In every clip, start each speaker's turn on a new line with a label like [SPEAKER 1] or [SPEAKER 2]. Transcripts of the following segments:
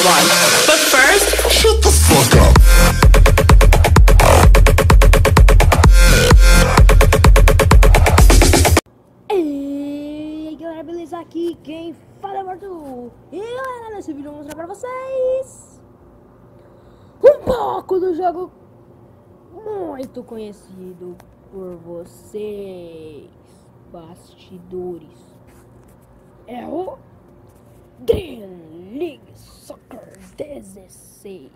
[SPEAKER 1] one. But first,
[SPEAKER 2] Shut the fuck up.
[SPEAKER 3] E aí galera, beleza? Aqui quem fala é o Arthur. E galera, nesse vídeo eu vou mostrar pra vocês um pouco do jogo muito conhecido por vocês, bastidores. É o Dream League Soccer 16.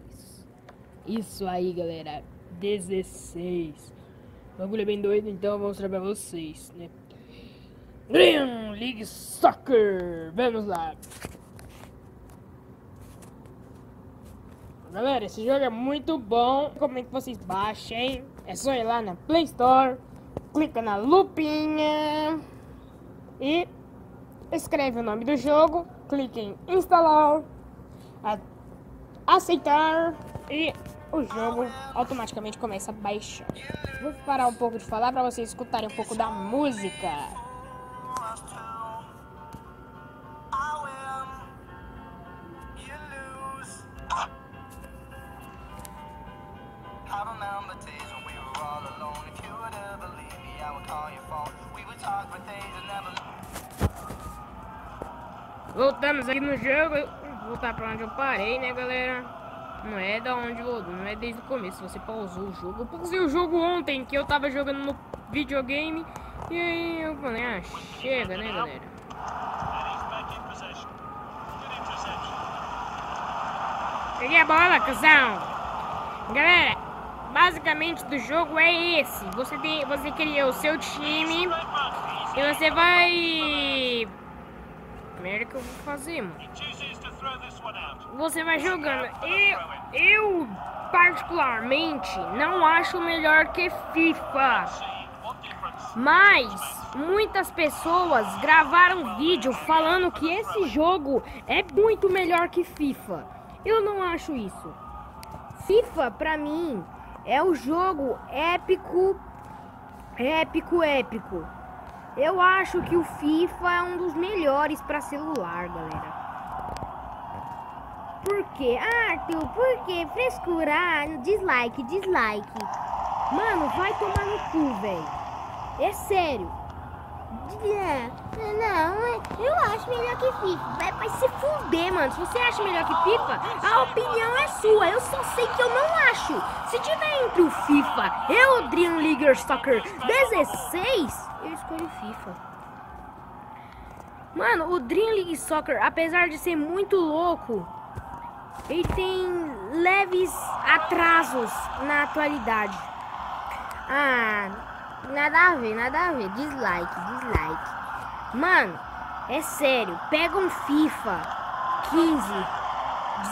[SPEAKER 3] Isso aí galera, 16. O bagulho é bem doido, então eu vou mostrar pra vocês, né? Dream League Soccer, vamos lá. Galera, esse jogo é muito bom. Recomendo que vocês baixem. É só ir lá na Play Store, clica na lupinha e escreve o nome do jogo, clique em instalar, aceitar e o jogo automaticamente começa a baixar. Vou parar um pouco de falar para vocês escutarem um pouco da música. Voltamos aqui no jogo. Vou voltar pra onde eu parei, né galera? Não é da onde eu, não é desde o começo. Você pausou o jogo. Eu pausei o jogo ontem, que eu tava jogando no videogame. E aí eu falei, ah, chega, né galera? Peguei a bola, cuzão. Galera, basicamente do jogo é esse. Você cria o seu time e você vai... merda que eu vou fazer, mano. Você vai jogando. Eu particularmente não acho melhor que FIFA, mas muitas pessoas gravaram vídeo falando que esse jogo é muito melhor que FIFA. Eu não acho isso. FIFA pra mim é o jogo épico. Eu acho que o FIFA é um dos melhores pra celular, galera. Por quê? Arthur, por que frescura? Dislike. Mano, vai tomar no cu, velho. É sério. Não, eu acho melhor que FIFA. Vai se fuder, mano. Se você acha melhor que FIFA, a opinião é sua. Eu só sei que eu não acho. Se tiver entre o FIFA e o Dream League Soccer 16, eu escolho FIFA. Mano, o Dream League Soccer, apesar de ser muito louco, ele tem leves atrasos na atualidade. Nada a ver. Dislike. Mano, é sério. Pega um FIFA 15,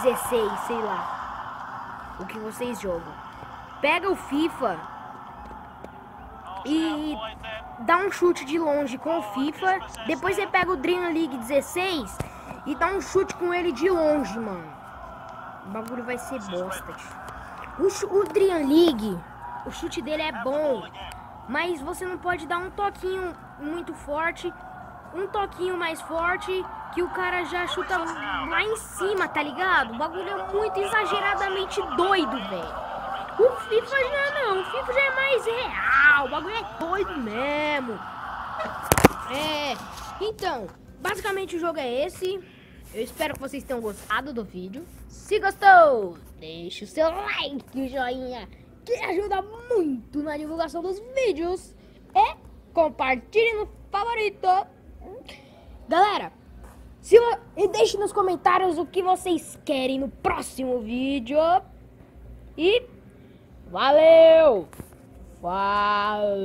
[SPEAKER 3] 16, sei lá. O que vocês jogam. Pega o FIFA e dá um chute de longe com o FIFA. Depois você pega o Dream League 16 e dá um chute com ele de longe, mano. O bagulho vai ser bosta. O Dream League, o chute dele é bom, mas você não pode dar um toquinho muito forte, um toquinho mais forte, que o cara já chuta lá em cima, tá ligado? O bagulho é muito exageradamente doido, velho. O FIFA já não, o FIFA já é mais real, o bagulho é doido mesmo. Então, basicamente o jogo é esse. Eu espero que vocês tenham gostado do vídeo. Se gostou, deixa o seu like e o joinha, que ajuda muito na divulgação dos vídeos. E compartilhe no favorito. Galera, e deixe nos comentários o que vocês querem no próximo vídeo. E valeu! Falou!